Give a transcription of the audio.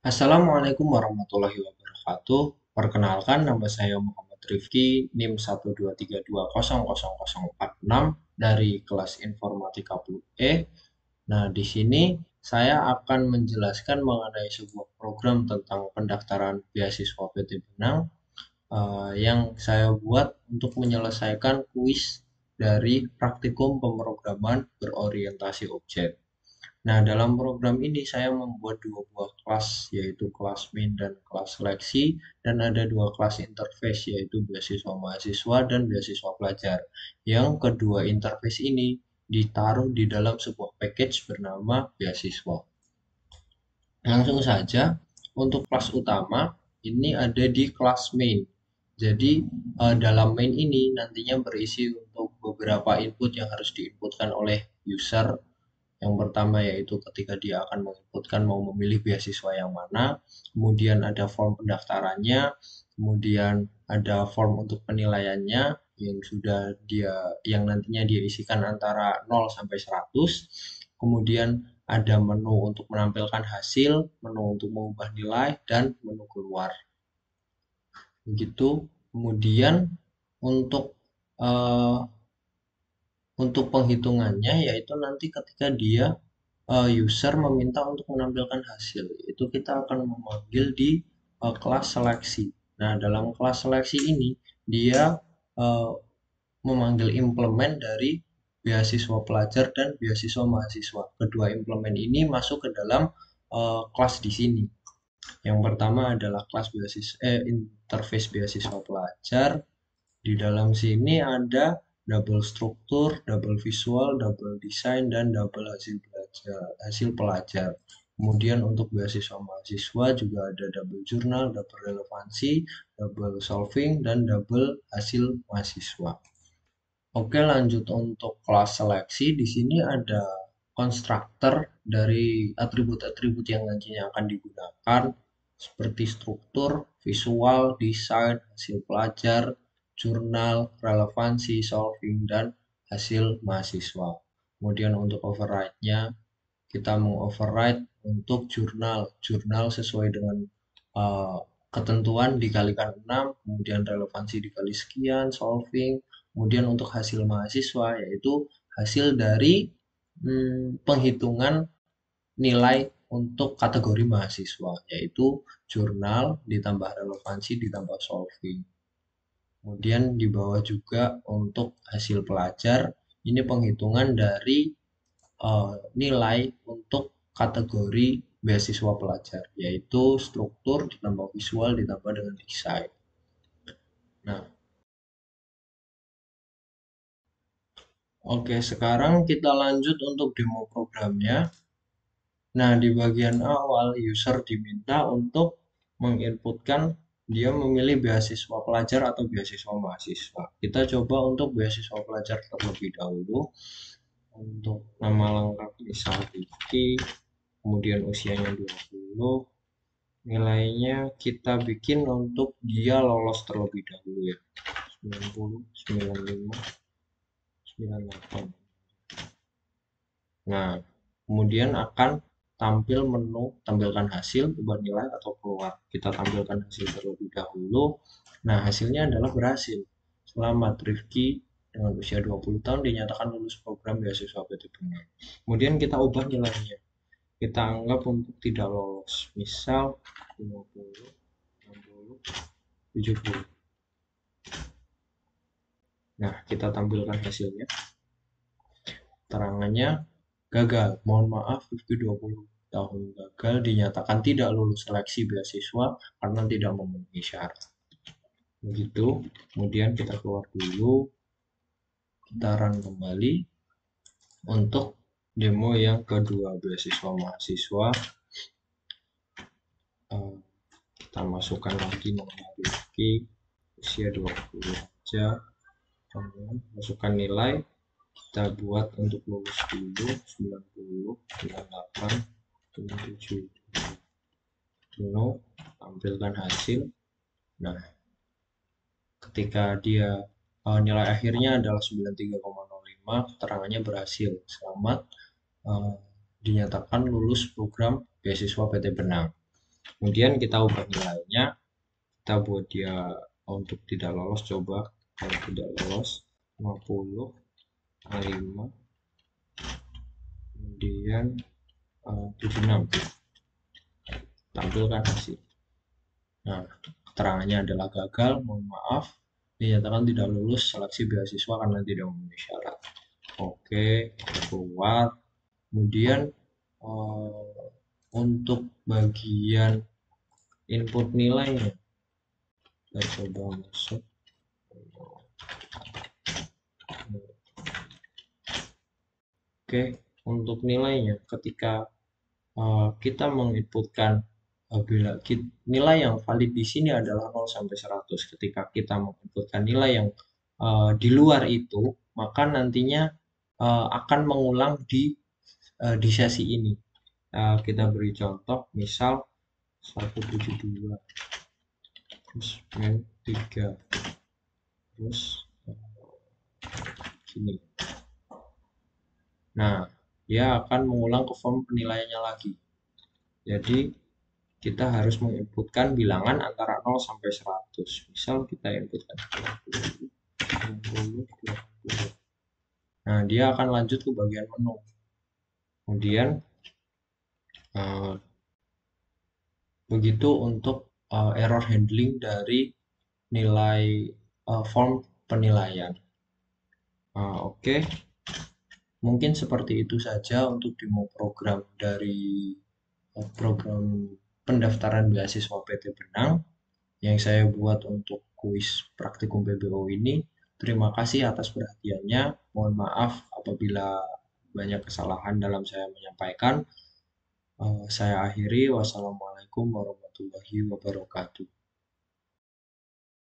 Assalamualaikum warahmatullahi wabarakatuh. Perkenalkan, nama saya Muhammad Rifki, NIM 123200046 dari kelas Informatika Plus E. Nah, di sini saya akan menjelaskan mengenai sebuah program tentang pendaftaran beasiswa PT Benang yang saya buat untuk menyelesaikan kuis dari praktikum pemrograman berorientasi objek. Nah, dalam program ini saya membuat dua buah kelas, yaitu kelas main dan kelas seleksi, dan ada dua kelas interface, yaitu beasiswa mahasiswa dan beasiswa pelajar. Yang kedua interface ini ditaruh di dalam sebuah package bernama beasiswa. Langsung saja, untuk kelas utama ini ada di kelas main. Jadi, dalam main ini nantinya berisi untuk beberapa input yang harus diinputkan oleh user. Yang pertama yaitu ketika dia akan menginputkan mau memilih beasiswa yang mana, kemudian ada form pendaftarannya, kemudian ada form untuk penilaiannya yang nantinya dia isikan antara 0 sampai 100. Kemudian ada menu untuk menampilkan hasil, menu untuk mengubah nilai, dan menu keluar. Begitu. Kemudian untuk eh, untuk penghitungannya yaitu nanti ketika dia user meminta untuk menampilkan hasil, itu kita akan memanggil di kelas seleksi. Nah, dalam kelas seleksi ini dia uh, memanggil implement dari beasiswa pelajar dan beasiswa mahasiswa. Kedua implement ini masuk ke dalam kelas di sini. Yang pertama adalah kelas interface beasiswa pelajar. Di dalam sini ada double struktur, double visual, double design, dan double hasil pelajar. Kemudian untuk beasiswa mahasiswa juga ada double jurnal, double relevansi, double solving, dan double hasil mahasiswa. Oke, lanjut untuk kelas seleksi. Di sini ada konstruktor dari atribut-atribut yang nantinya akan digunakan, seperti struktur, visual, desain, hasil pelajar, jurnal, relevansi, solving, dan hasil mahasiswa. Kemudian untuk override-nya, kita mengoverride untuk jurnal. Jurnal sesuai dengan uh, ketentuan dikalikan 6, kemudian relevansi dikali sekian, solving, kemudian untuk hasil mahasiswa yaitu hasil dari penghitungan nilai untuk kategori mahasiswa, yaitu jurnal ditambah relevansi ditambah solving. Kemudian di bawah juga untuk hasil pelajar, ini penghitungan dari nilai untuk kategori beasiswa pelajar, yaitu struktur ditambah visual ditambah dengan desain. Nah, oke, sekarang kita lanjut untuk demo programnya. Nah, di bagian awal user diminta untuk menginputkan dia memilih beasiswa pelajar atau beasiswa mahasiswa. Kita coba untuk beasiswa pelajar terlebih dahulu. Untuk nama lengkap misal Vicky, kemudian usianya 20, nilainya kita bikin untuk dia lolos terlebih dahulu ya. 90, 95, 98. Nah, kemudian akan tampil menu tampilkan hasil, ubah nilai atau keluar. Kita tampilkan hasil terlebih dahulu. Nah, hasilnya adalah berhasil. Selamat Rifki dengan usia 20 tahun dinyatakan lulus program beasiswa PT Benang. Kemudian kita ubah nilainya. Kita anggap untuk tidak lolos. Misal 50, 60, 70. Nah, kita tampilkan hasilnya. Terangannya gagal. Mohon maaf, Rifki 20 tahun gagal dinyatakan tidak lulus seleksi beasiswa karena tidak memenuhi syarat. Begitu. Kemudian kita keluar dulu, kita run kembali untuk demo yang kedua beasiswa mahasiswa. Kita masukkan lagi nama Rifki, usia 20 aja, masukkan nilai, kita buat untuk lulus dulu 90, 98, 77, penuh, tampilkan hasil. Nah, ketika dia nilai akhirnya adalah 93,05, keterangannya berhasil. Selamat dinyatakan lulus program beasiswa PT Benang. Kemudian kita ubah nilainya, kita buat dia untuk tidak lolos, coba kalau tidak lolos 50, 5, kemudian 76, tampilkan hasil. Nah, keterangannya adalah gagal, mohon maaf, dinyatakan tidak lulus seleksi beasiswa karena tidak memenuhi syarat. Oke, kita keluar. Kemudian untuk bagian input nilainya, kita coba masuk. Oke, untuk nilainya, ketika kita menginputkan bila nilai yang valid di sini adalah 0 sampai 100. Ketika kita menginputkan nilai yang di luar itu, maka nantinya akan mengulang di sesi ini. Kita beri contoh, misal 172 terus min 3 terus gini. Nah, dia akan mengulang ke form penilaiannya lagi. Jadi kita harus menginputkan bilangan antara 0 sampai 100. Misal kita inputkan 60, 20. Nah, dia akan lanjut ke bagian menu. Kemudian begitu untuk error handling dari nilai form penilaian. Oke, mungkin seperti itu saja untuk demo program dari program pendaftaran beasiswa PT Benang yang saya buat untuk kuis praktikum PBO ini. Terima kasih atas perhatiannya. Mohon maaf apabila banyak kesalahan dalam saya menyampaikan. Saya akhiri. Wassalamualaikum warahmatullahi wabarakatuh.